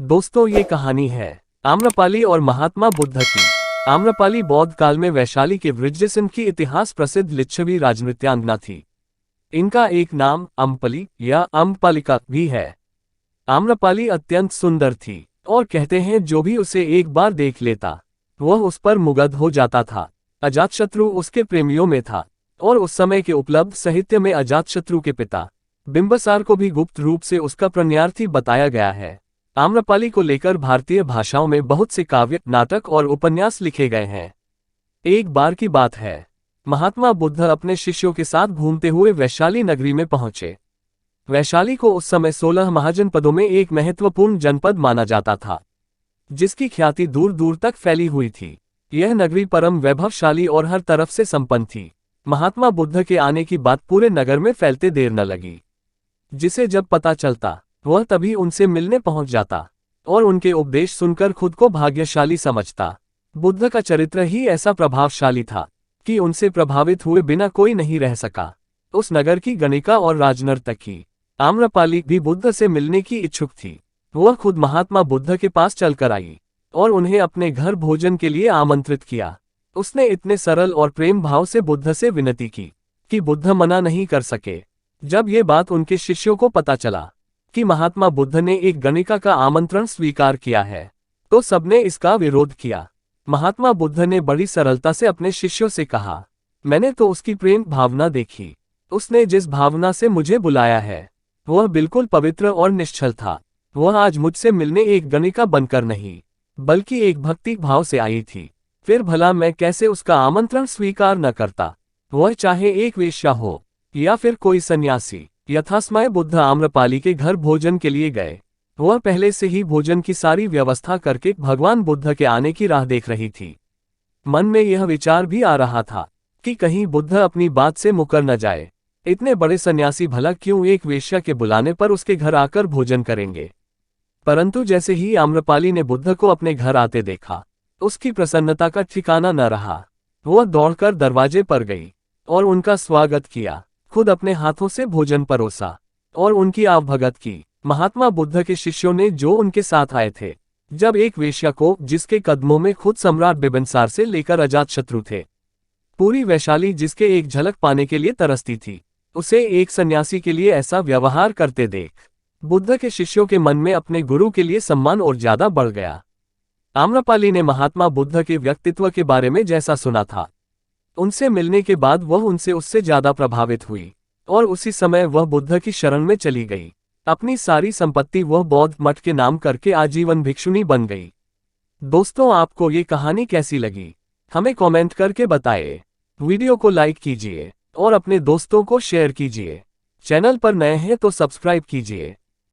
दोस्तों, ये कहानी है आम्रपाली और महात्मा बुद्ध की। आम्रपाली बौद्ध काल में वैशाली के वृज्रसिंह की इतिहास प्रसिद्ध लिच्छवी राजनृत्यांगना थी। इनका एक नाम अम्पली या अम्पलिका भी है। आम्रपाली अत्यंत सुंदर थी और कहते हैं जो भी उसे एक बार देख लेता वह उस पर मुग्ध हो जाता था। अजातशत्रु उसके प्रेमियों में था और उस समय के उपलब्ध साहित्य में अजातशत्रु के पिता बिंबिसार को भी गुप्त रूप से उसका प्रणयार्थी बताया गया है। आम्रपाली को लेकर भारतीय भाषाओं में बहुत से काव्य, नाटक और उपन्यास लिखे गए हैं। एक बार की बात है, महात्मा बुद्ध अपने शिष्यों के साथ घूमते हुए वैशाली नगरी में पहुंचे। वैशाली को उस समय 16 महाजनपदों में एक महत्वपूर्ण जनपद माना जाता था, जिसकी ख्याति दूर दूर तक फैली हुई थी। यह नगरी परम वैभवशाली और हर तरफ से संपन्न थी। महात्मा बुद्ध के आने की बात पूरे नगर में फैलते देर न लगी। जिसे जब पता चलता वह तभी उनसे मिलने पहुंच जाता और उनके उपदेश सुनकर खुद को भाग्यशाली समझता। बुद्ध का चरित्र ही ऐसा प्रभावशाली था कि उनसे प्रभावित हुए बिना कोई नहीं रह सका। उस नगर की गणिका और राजनर्तकी आम्रपाली भी बुद्ध से मिलने की इच्छुक थी। वह खुद महात्मा बुद्ध के पास चलकर आई और उन्हें अपने घर भोजन के लिए आमंत्रित किया। उसने इतने सरल और प्रेम भाव से बुद्ध से विनती की कि बुद्ध मना नहीं कर सके। जब ये बात उनके शिष्यों को पता चला कि महात्मा बुद्ध ने एक गणिका का आमंत्रण स्वीकार किया है, तो सबने इसका विरोध किया। महात्मा बुद्ध ने बड़ी सरलता से अपने शिष्यों से कहा, मैंने तो उसकी प्रेम भावना देखी। उसने जिस भावना से मुझे बुलाया है वह बिल्कुल पवित्र और निश्चल था। वह आज मुझसे मिलने एक गणिका बनकर नहीं, बल्कि एक भक्ति भाव से आई थी। फिर भला मैं कैसे उसका आमंत्रण स्वीकार न करता, वह चाहे एक वेश्या हो या फिर कोई सन्यासी। यथासमय बुद्ध आम्रपाली के घर भोजन के लिए गए। वह पहले से ही भोजन की सारी व्यवस्था करके भगवान बुद्ध के आने की राह देख रही थी। मन में यह विचार भी आ रहा था कि कहीं बुद्ध अपनी बात से मुकर न जाए। इतने बड़े सन्यासी भला क्यों एक वेश्या के बुलाने पर उसके घर आकर भोजन करेंगे। परंतु जैसे ही आम्रपाली ने बुद्ध को अपने घर आते देखा, उसकी प्रसन्नता का ठिकाना न रहा। वह दौड़कर दरवाजे पर गई और उनका स्वागत किया, खुद अपने हाथों से भोजन परोसा और उनकी आवभगत की। महात्मा बुद्ध के शिष्यों ने जो उनके साथ आए थे, जब एक वेश्या को, जिसके कदमों में खुद सम्राट बिंबिसार से लेकर अजातशत्रु थे, पूरी वैशाली जिसके एक झलक पाने के लिए तरसती थी, उसे एक सन्यासी के लिए ऐसा व्यवहार करते देख बुद्ध के शिष्यों के मन में अपने गुरु के लिए सम्मान और ज्यादा बढ़ गया। आम्रपाली ने महात्मा बुद्ध के व्यक्तित्व के बारे में जैसा सुना था, उनसे मिलने के बाद वह उससे ज्यादा प्रभावित हुई और उसी समय वह बुद्ध की शरण में चली गई। अपनी सारी संपत्ति वह बौद्ध मठ के नाम करके आजीवन भिक्षुणी बन गई। दोस्तों, आपको ये कहानी कैसी लगी हमें कमेंट करके बताएं। वीडियो को लाइक कीजिए और अपने दोस्तों को शेयर कीजिए। चैनल पर नए हैं तो सब्सक्राइब कीजिए।